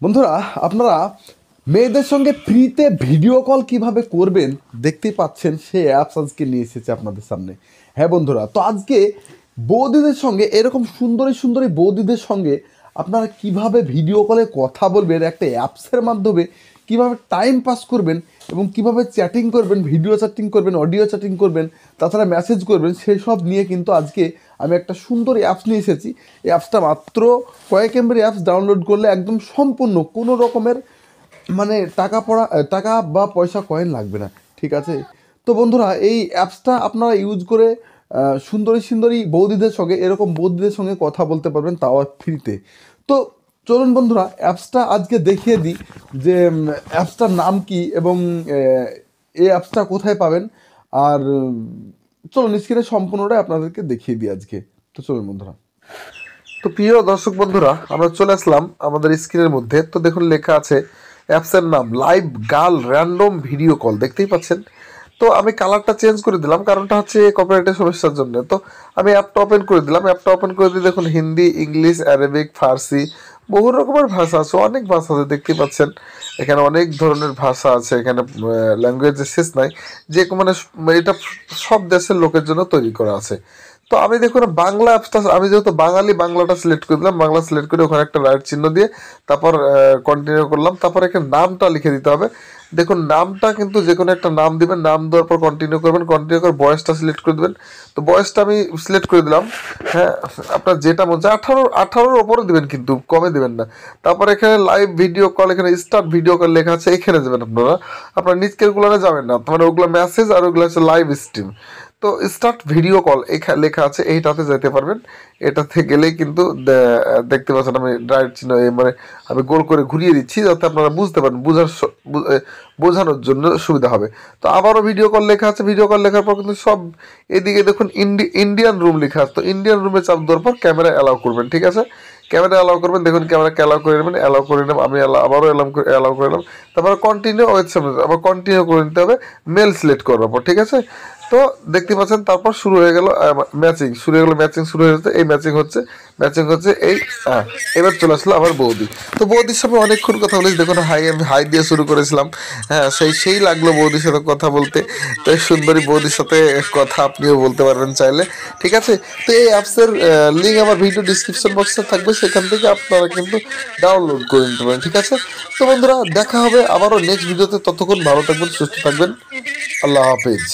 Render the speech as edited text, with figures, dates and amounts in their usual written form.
বন্ধুরা আপনারা মেয়েদের সঙ্গে ফ্রিতে ভিডিও কল কিভাবে করবেন দেখতেই পাচ্ছেন, সেই অ্যাপস আজকে নিয়ে এসেছে আপনাদের সামনে। হ্যাঁ বন্ধুরা, তো আজকে বৌদিদের সঙ্গে এরকম সুন্দরী সুন্দরী বৌদিদের সঙ্গে আপনারা কিভাবে ভিডিও কলে কথা বলবেন, একটা অ্যাপসের মাধ্যমে কিভাবে টাইম পাস করবেন এবং কিভাবে চ্যাটিং করবেন, ভিডিও চ্যাটিং করবেন, অডিও চ্যাটিং করবেন, তাছাড়া মেসেজ করবেন, সেসব নিয়ে কিন্তু আজকে আমি একটা সুন্দর অ্যাপস নিয়ে এসেছি। এই অ্যাপসটা মাত্র কয়েক এমবির অ্যাপস, ডাউনলোড করলে একদম সম্পূর্ণ কোনো রকমের মানে টাকা বা পয়সা কয়েন লাগবে না, ঠিক আছে? তো বন্ধুরা এই অ্যাপসটা আপনারা ইউজ করে সুন্দরী সুন্দরী বৌদিদের সঙ্গে, এরকম বৌদিদের সঙ্গে কথা বলতে পারবেন, তাও ফ্রিতে। তো চলুন বন্ধুরা অ্যাপসটা আজকে দেখিয়ে দিই যে অ্যাপসটার নাম কি এবং এই অ্যাপসটা কোথায় পাবেন। আর চলুন স্ক্রিনে সম্পূর্ণটাই আপনাদেরকে দেখিয়ে দিই আজকে। তো চলুন বন্ধুরা। তো প্রিয় দর্শক বন্ধুরা, আমরা চলে আসলাম আমাদের স্ক্রিনের মধ্যে। তো দেখুন লেখা আছে অ্যাপসের নাম live girl random video call, দেখতেই পাচ্ছেন। তো আমি কালারটা চেঞ্জ করে দিলাম, কারণটা হচ্ছে কপিরাইটের সমস্যার জন্য। তো আমি অ্যাপটা ওপেন করে দিলাম। অ্যাপটা ওপেন করে দিয়ে দেখুন হিন্দি, ইংলিশ, অ্যারাবিক, ফার্সি, বহু রকমের ভাষা আছে, অনেক ভাষা আছে, দেখতেই পাচ্ছেন। এখানে অনেক ধরনের ভাষা আছে, এখানে ল্যাঙ্গুয়েজের শেষ নাই। যে মানে এটা সব দেশের লোকের জন্য তৈরি করা আছে। তো আমি দেখুন বাংলা অ্যাপসটা, আমি যেহেতু বাঙালি, বাংলাটা সিলেক্ট করে দিলাম। বাংলা সিলেক্ট করে ওখানে একটা রাইট চিহ্ন দিয়ে তারপর কন্টিনিউ করলাম। তারপর এখানে নামটা লিখে দিতে হবে। দেখুন নামটা কিন্তু যে কোনো একটা নাম দিবেন, নাম দেওয়ার পর কন্টিনিউ করবেন, কন্টিনিউ করে বয়সটা সিলেক্ট করে দেবেন। তো বয়সটা আমি সিলেক্ট করে দিলাম। হ্যাঁ, আপনার যেটা মনে হচ্ছে 18-18-র ওপরে দেবেন, কিন্তু কমে দেবেন না। তারপর এখানে লাইভ ভিডিও কল, এখানে স্টার্ট ভিডিও কল লেখা আছে, এখানে যাবেন আপনারা। আপনার নিচকের গুলানে যাবেন না, মানে ওগুলো মেসেজ আর ওগুলো হচ্ছে লাইভ স্ট্রিম। তো স্টার্ট ভিডিও কল এখানে লেখা আছে, এইটাতে যেতে পারবেন। এটাতে গেলেই কিন্তু দেখতে পাচ্ছেন আমি রাইট চিহ্ন, মানে আমি গোল করে ঘুরিয়ে দিচ্ছি যাতে আপনারা বুঝতে পারেন, বোঝানোর জন্য সুবিধা হবে। তো আবারও ভিডিও কল লেখা আছে। ভিডিও কল লেখার পর কিন্তু সব এদিকে দেখুন ইন্ডিয়ান রুম লেখা আছে। তো ইন্ডিয়ান রুমে চাপ দেওয়ার পর ক্যামেরা অ্যালাউ করবেন, ঠিক আছে? ক্যামেরা অ্যালাউ করবেন, দেখুন ক্যামেরাকে অ্যালাউ করে নেবেন। অ্যালাউ করে নেব আমি, আবারও অ্যালাউ করে নিলাম। তারপরে কন্টিনিউ ওয়েবসাইট, আবার কন্টিনিউ করে নিতে হবে মেল সিলেক্ট করার পর, ঠিক আছে? তো দেখতে পাচ্ছেন তারপর শুরু হয়ে গেল ম্যাচিং, শুরু হয়ে গেল ম্যাচিং, শুরু হয়ে যাচ্ছে। এই ম্যাচিং হচ্ছে এই। এবার চলে আসলো আবার বৌদি। তো বৌদির সাথে অনেকক্ষণ কথা বলেছি। দেখুন আমি হাই দিয়ে শুরু করেছিলাম। হ্যাঁ, সেই লাগলো বৌদির সাথে কথা বলতে। তো এই সুন্দরী বৌদির সাথে কথা আপনিও বলতে পারবেন চাইলে, ঠিক আছে? তো এই অ্যাপসের লিঙ্ক আমার ভিডিও ডিসক্রিপশন বক্সে থাকবে, সেখান থেকে আপনারা কিন্তু ডাউনলোড করে নিতে পারেন, ঠিক আছে? তো বন্ধুরা দেখা হবে আবারও নেক্সট ভিডিওতে। ততক্ষণ ভালো থাকবেন, সুস্থ থাকবেন। আল্লাহ হাফেজ।